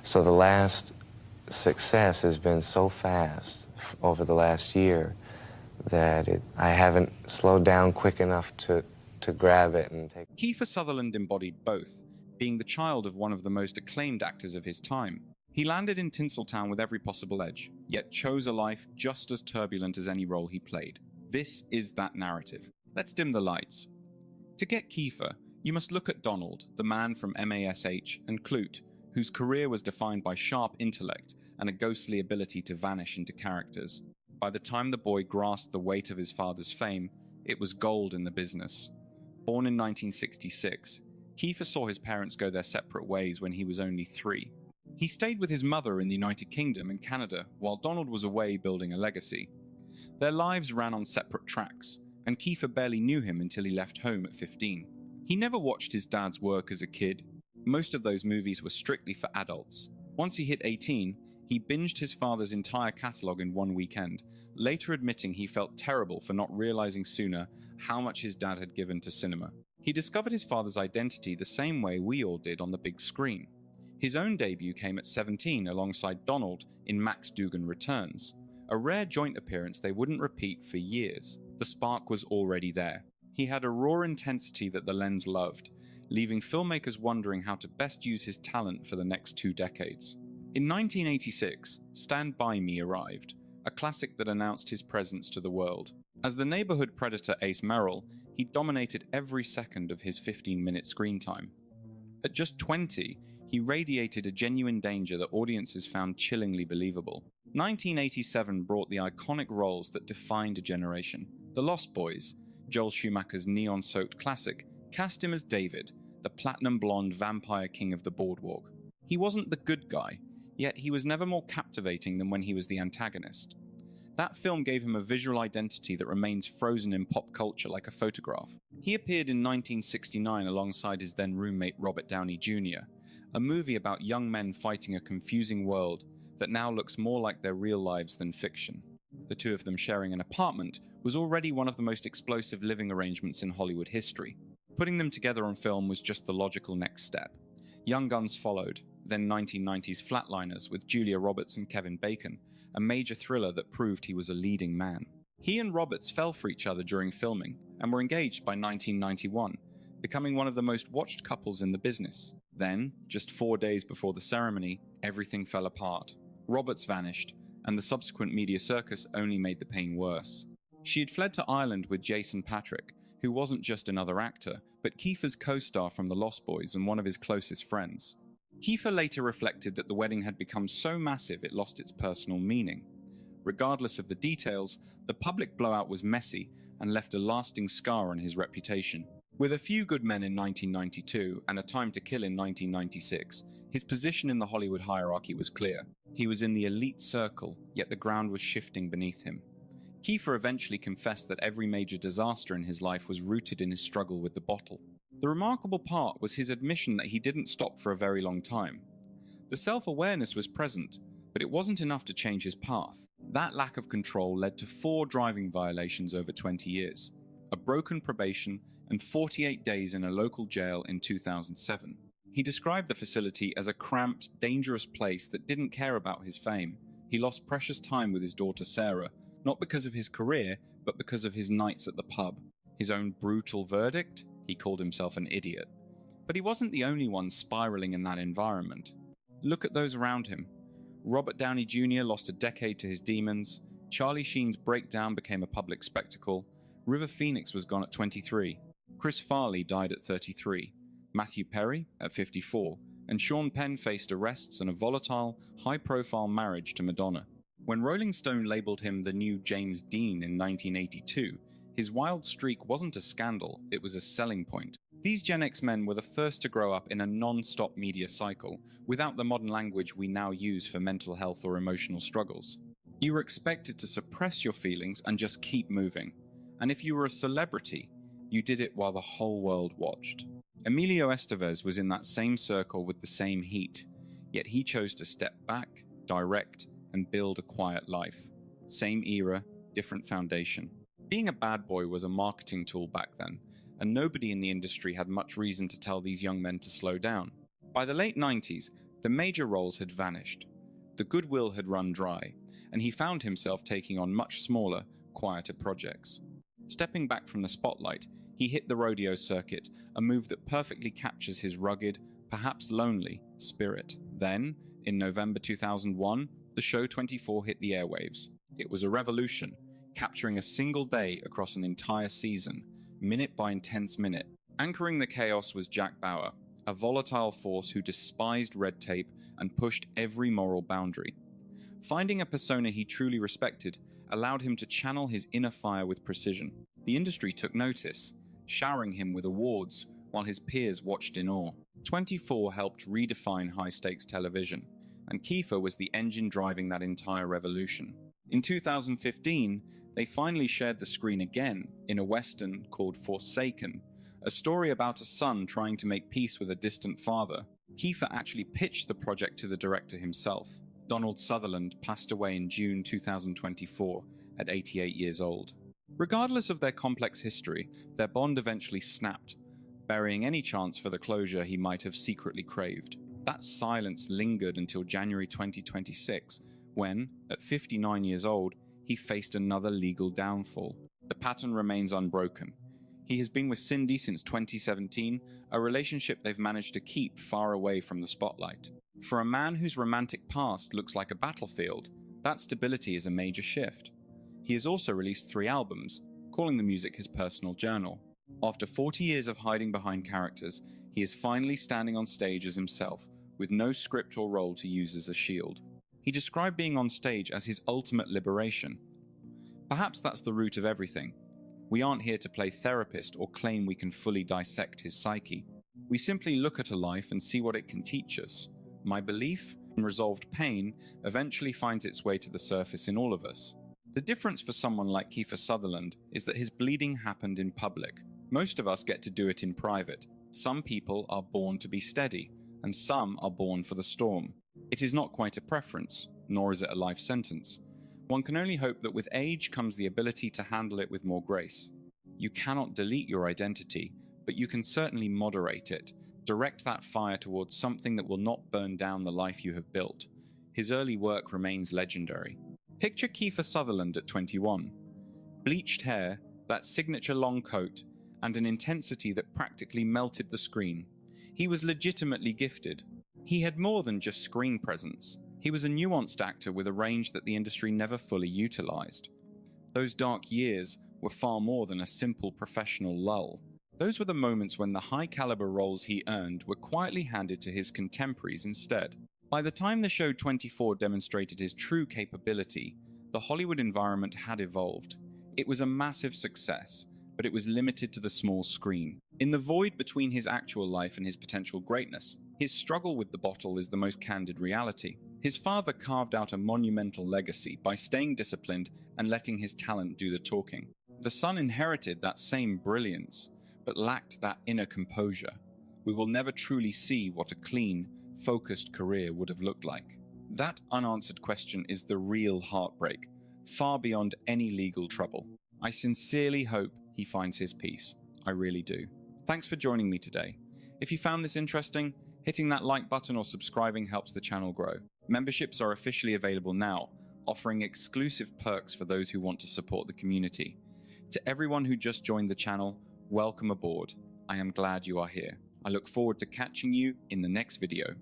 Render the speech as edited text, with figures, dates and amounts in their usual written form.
So the last success has been so fast over the last year that I haven't slowed down quick enough to grab it and take. Kiefer Sutherland embodied both, being the child of one of the most acclaimed actors of his time. He landed in Tinseltown with every possible edge, yet chose a life just as turbulent as any role he played. This is that narrative. Let's dim the lights. To get Kiefer, you must look at Donald, the man from MASH and Clute, whose career was defined by sharp intellect and a ghostly ability to vanish into characters. By the time the boy grasped the weight of his father's fame, it was gold in the business. Born in 1966, Kiefer saw his parents go their separate ways when he was only 3. He stayed with his mother in the United Kingdom and Canada while Donald was away building a legacy. Their lives ran on separate tracks, and Kiefer barely knew him until he left home at 15. He never watched his dad's work as a kid. Most of those movies were strictly for adults. Once he hit 18, he binged his father's entire catalogue in one weekend, later admitting he felt terrible for not realizing sooner how much his dad had given to cinema. He discovered his father's identity the same way we all did on the big screen. His own debut came at 17 alongside Donald in Max Dugan Returns, a rare joint appearance they wouldn't repeat for years. The spark was already there. He had a raw intensity that the lens loved, leaving filmmakers wondering how to best use his talent for the next 2 decades. In 1986, Stand By Me arrived, a classic that announced his presence to the world. As the neighborhood predator Ace Merrill, he dominated every second of his 15-minute screen time. At just 20, he radiated a genuine danger that audiences found chillingly believable. 1987 brought the iconic roles that defined a generation. The Lost Boys, Joel Schumacher's neon-soaked classic, cast him as David, the platinum blonde vampire king of the boardwalk. He wasn't the good guy, yet he was never more captivating than when he was the antagonist. That film gave him a visual identity that remains frozen in pop culture like a photograph. He appeared in 1969 alongside his then roommate Robert Downey Jr., a movie about young men fighting a confusing world that now looks more like their real lives than fiction. The two of them sharing an apartment was already one of the most explosive living arrangements in Hollywood history. Putting them together on film was just the logical next step. Young Guns followed, then 1990s Flatliners with Julia Roberts and Kevin Bacon, a major thriller that proved he was a leading man. He and Roberts fell for each other during filming and were engaged by 1991, becoming one of the most watched couples in the business. Then, just 4 days before the ceremony, everything fell apart. Roberts vanished, and the subsequent media circus only made the pain worse. She had fled to Ireland with Jason Patric, who wasn't just another actor, but Kiefer's co-star from The Lost Boys and one of his closest friends. Kiefer later reflected that the wedding had become so massive it lost its personal meaning. Regardless of the details, the public blowout was messy and left a lasting scar on his reputation. With A Few Good Men in 1992 and A Time to Kill in 1996, his position in the Hollywood hierarchy was clear. He was in the elite circle, yet the ground was shifting beneath him. Kiefer eventually confessed that every major disaster in his life was rooted in his struggle with the bottle. The remarkable part was his admission that he didn't stop for a very long time. The self-awareness was present, but it wasn't enough to change his path. That lack of control led to 4 driving violations over 20 years, a broken probation, and 48 days in a local jail in 2007. He described the facility as a cramped, dangerous place that didn't care about his fame. He lost precious time with his daughter Sarah, not because of his career, but because of his nights at the pub. His own brutal verdict? He called himself an idiot. But he wasn't the only one spiraling in that environment. Look at those around him. Robert Downey Jr. lost a decade to his demons. Charlie Sheen's breakdown became a public spectacle. River Phoenix was gone at 23. Chris Farley died at 33. Matthew Perry at 54. And Sean Penn faced arrests and a volatile, high-profile marriage to Madonna. When Rolling Stone labeled him the new James Dean in 1982, his wild streak wasn't a scandal, it was a selling point. These Gen X men were the first to grow up in a non-stop media cycle, without the modern language we now use for mental health or emotional struggles. You were expected to suppress your feelings and just keep moving. And if you were a celebrity, you did it while the whole world watched. Emilio Estevez was in that same circle with the same heat, yet he chose to step back, direct, and build a quiet life. Same era, different foundation. Being a bad boy was a marketing tool back then, and nobody in the industry had much reason to tell these young men to slow down. By the late 90s, The major roles had vanished. The goodwill had run dry, and he found himself taking on much smaller, quieter projects. Stepping back from the spotlight, he hit the rodeo circuit, a move that perfectly captures his rugged, perhaps lonely, spirit. Then, in November 2001, the show 24 hit the airwaves. It was a revolution, capturing a single day across an entire season, minute by intense minute. Anchoring the chaos was Jack Bauer, a volatile force who despised red tape and pushed every moral boundary. Finding a persona he truly respected allowed him to channel his inner fire with precision. The industry took notice, showering him with awards while his peers watched in awe. 24 helped redefine high-stakes television, and Kiefer was the engine driving that entire revolution. In 2015, they finally shared the screen again in a western called Forsaken, a story about a son trying to make peace with a distant father. Kiefer actually pitched the project to the director himself. Donald Sutherland passed away in June 2024 at 88 years old. Regardless of their complex history, their bond eventually snapped, burying any chance for the closure he might have secretly craved. That silence lingered until January 2026, when, at 59 years old, he faced another legal downfall. The pattern remains unbroken. He has been with Cindy since 2017, a relationship they've managed to keep far away from the spotlight. For a man whose romantic past looks like a battlefield, that stability is a major shift. He has also released 3 albums, calling the music his personal journal. After 40 years of hiding behind characters, he is finally standing on stage as himself, with no script or role to use as a shield. He described being on stage as his ultimate liberation. Perhaps that's the root of everything. We aren't here to play therapist or claim we can fully dissect his psyche. We simply look at a life and see what it can teach us. My belief in resolved pain eventually finds its way to the surface in all of us. The difference for someone like Kiefer Sutherland is that his bleeding happened in public. Most of us get to do it in private. Some people are born to be steady, and some are born for the storm. It is not quite a preference, nor is it a life sentence. One can only hope that with age comes the ability to handle it with more grace. You cannot delete your identity, but you can certainly moderate it, direct that fire towards something that will not burn down the life you have built. His early work remains legendary. Picture Kiefer Sutherland at 21. Bleached hair, that signature long coat, and an intensity that practically melted the screen. He was legitimately gifted. He had more than just screen presence. He was a nuanced actor with a range that the industry never fully utilized. Those dark years were far more than a simple professional lull. Those were the moments when the high-caliber roles he earned were quietly handed to his contemporaries instead. By the time the show 24 demonstrated his true capability, the Hollywood environment had evolved. It was a massive success, but it was limited to the small screen. In the void between his actual life and his potential greatness, his struggle with the bottle is the most candid reality. His father carved out a monumental legacy by staying disciplined and letting his talent do the talking. The son inherited that same brilliance, but lacked that inner composure. We will never truly see what a clean, focused career would have looked like. That unanswered question is the real heartbreak, far beyond any legal trouble. I sincerely hope he finds his peace. I really do. Thanks for joining me today. If you found this interesting, hitting that like button or subscribing helps the channel grow. Memberships are officially available now, offering exclusive perks for those who want to support the community. To everyone who just joined the channel, welcome aboard. I am glad you are here. I look forward to catching you in the next video.